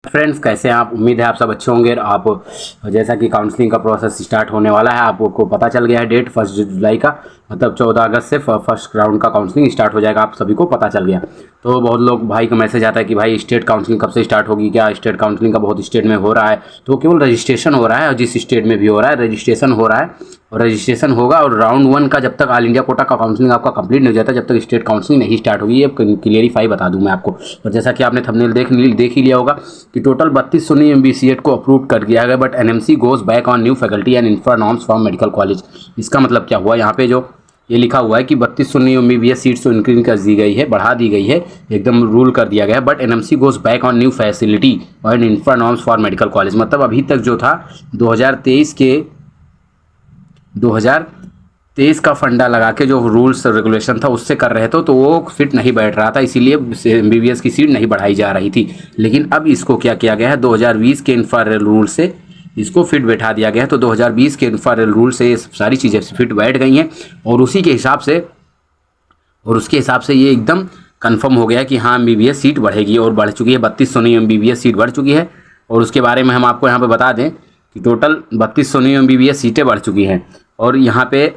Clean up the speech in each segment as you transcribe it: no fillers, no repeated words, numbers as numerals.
Friends, कैसे हैं आप? उम्मीद है आप सब अच्छे होंगे। आप जैसा कि काउंसलिंग का प्रोसेस स्टार्ट होने वाला है, आपको पता चल गया है डेट 1 जुलाई का, मतलब 14 अगस्त से फर्स्ट राउंड का काउंसलिंग स्टार्ट हो जाएगा। आप सभी को पता चल गया। तो बहुत लोग भाई का मैसेज आता है कि भाई स्टेट काउंसलिंग कब से स्टार्ट होगी, क्या स्टेट काउंसलिंग का बहुत स्टेट में हो रहा है। तो केवल रजिस्ट्रेशन हो रहा है और जिस स्टेट में भी हो रहा है रजिस्ट्रेशन हो रहा है और रजिस्ट्रेशन होगा। और राउंड 1 का जब तक ऑल इंडिया कोटा का काउंसलिंग आपका कंप्लीट नहीं हो जाता, जब तक स्टेट काउंसलिंग नहीं स्टार्ट होगी। ये क्लियरिफाई बता दूं मैं आपको। और जैसा कि आपने थंबनेल देख ही लिया होगा कि टोटल 32 सुन्नी MBCET को अप्रूव कर दिया गया, but NMC goes back on new faculty and infra norms from medical college. इसका मतलब क्या हुआ? यहाँ पे जो ये लिखा हुआ है कि 32 सुन्नी MBBS सीट्स तो इंक्रीज कर दी गई है, बढ़ा दी गई है, एकदम रूल कर दिया गया है। But NMC goes back on new facility और infra norms for medical college. मतलब अभी तक जो था 2023 का फंडा लगा के जो रूल्स रेगुलेशन था उससे कर रहे थे, तो वो फिट नहीं बैठ रहा था, इसीलिए MBBS की सीट नहीं बढ़ाई जा रही थी। लेकिन अब इसको क्या किया गया है, 2020 के इंफ्रारेल रूल से इसको फिट बैठा दिया गया है। तो 2020 के इंफ्रारेल रूल से ये सारी चीज़ें फिट बैठ गई हैं और उसके हिसाब से ये एकदम कंफर्म हो गया कि हाँ MBBS सीट बढ़ेगी और बढ़ चुकी है। 32 सुन्नी MBBS सीट बढ़ चुकी है। और उसके बारे में हम आपको यहाँ पे बता दें कि टोटल 32 सुन्नी MBBS सीटें बढ़ चुकी हैं। और यहाँ पे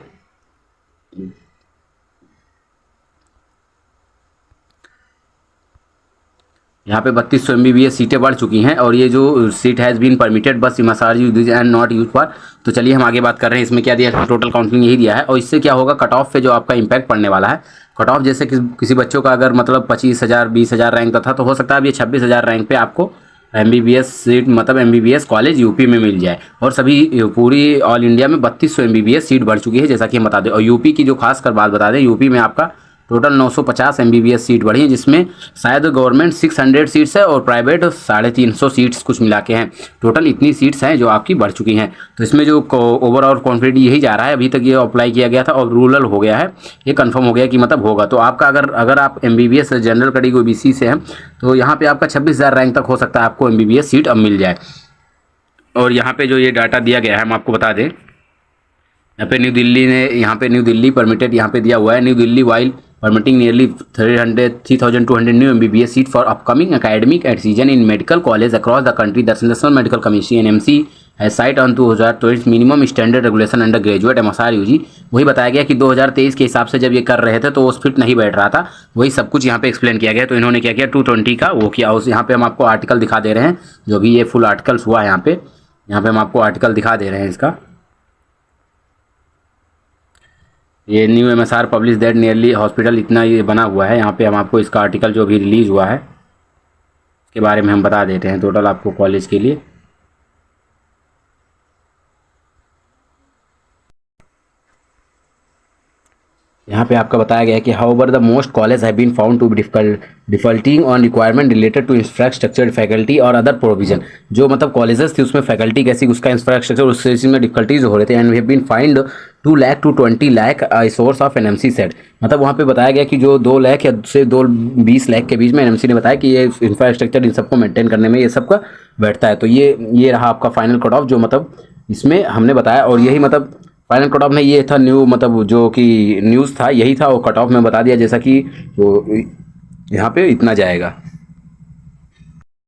यहाँ पे 3200 MBBS सीटें बढ़ चुकी हैं और ये जो सीट हैज़ बीन परमिटेड बस massage use and not use for. तो चलिए हम आगे बात कर रहे हैं। इसमें क्या दिया है, टोटल काउंसलिंग यही दिया है। और इससे क्या होगा, कट ऑफ पे जो आपका इंपैक्ट पड़ने वाला है, कट ऑफ जैसे किसी बच्चों का अगर मतलब 25,000 20,000 रैंक का था, तो हो सकता है अब ये 26,000 रैंक पे आपको MBBS सीट मतलब MBBS कॉलेज यूपी में मिल जाए। और सभी पूरी ऑल इंडिया में 3200 MBBS सीट बढ़ चुकी है, जैसा कि हम बता दें। और यूपी की जो खास कर बात बता दें, यूपी में आपका टोटल 950 MBBS सीट बढ़ी है, जिसमें शायद गवर्नमेंट 600 सीट्स है और प्राइवेट 350 सीट्स कुछ मिला के हैं। टोटल इतनी सीट्स हैं जो आपकी बढ़ चुकी हैं। तो इसमें जो ओवरऑल कॉन्फिडेंस यही जा रहा है। अभी तक ये अप्लाई किया गया था और रूरल हो गया है, ये कंफर्म हो गया कि मतलब होगा। तो आपका अगर आप MBBS जनरल कैटेगरी OBC से हैं, तो यहाँ पे आपका 26,000 रैंक तक हो सकता है आपको MBBS सीट अब मिल जाए। और यहाँ पे जो ये डाटा दिया गया है हम आपको बता दें, यहाँ पे न्यू दिल्ली परमिटेड यहाँ पे दिया हुआ है। New Delhi while permitting nearly 3,200 new MBBS seat for upcoming academic season in medical college across the country. The National Medical Commission (NMC) has cited on 2023 minimum standard regulation under graduate MSRUG। वही बताया गया कि 2023 के हिसाब से जब ये कर रहे थे तो वो फिट नहीं बैठ रहा था, वही सब कुछ यहाँ पे एक्सप्लेन किया गया। तो इन्होंने क्या किया, 220 का वो किया। उस यहाँ पे हम आपको आर्टिकल दिखा दे रहे हैं, जो भी ये फुल आर्टिकल्स हुआ है यहाँ पे हम आपको आर्टिकल दिखा दे रहे हैं इसका। ये new MSR publish that nearly hospital, इतना ये बना हुआ है। यहाँ पे हम आपको इसका आर्टिकल जो भी रिलीज़ हुआ है इसके बारे में हम बता देते हैं टोटल आपको कॉलेज के लिए। यहाँ पे आपका बताया गया है कि however the most college have been found to be defaulting on requirement related to infrastructure faculty और अदर प्रोविजन। जो मतलब कॉलेजेस थी उसमें फैकल्टी कैसी, उसका इंफ्रास्ट्रक्चर, उस चीज़ में डिफिकल्टीज हो रहे थे। And we have been find 2 lakh to 20 lakh source of NMC set. मतलब वहाँ पे बताया गया कि जो 2 लाख या से 20 लाख के बीच में NMC ने बताया कि ये इंफ्रास्ट्रक्चर इन सबको मेंटेन करने में ये सबका बैठता है। तो ये रहा आपका फाइनल कट ऑफ, जो मतलब इसमें हमने बताया। और यही मतलब फाइनल कट ऑफ में ये था न्यू, मतलब जो कि न्यूज़ था यही था, और कट ऑफ में बता दिया जैसा कि तो यहाँ पे इतना जाएगा।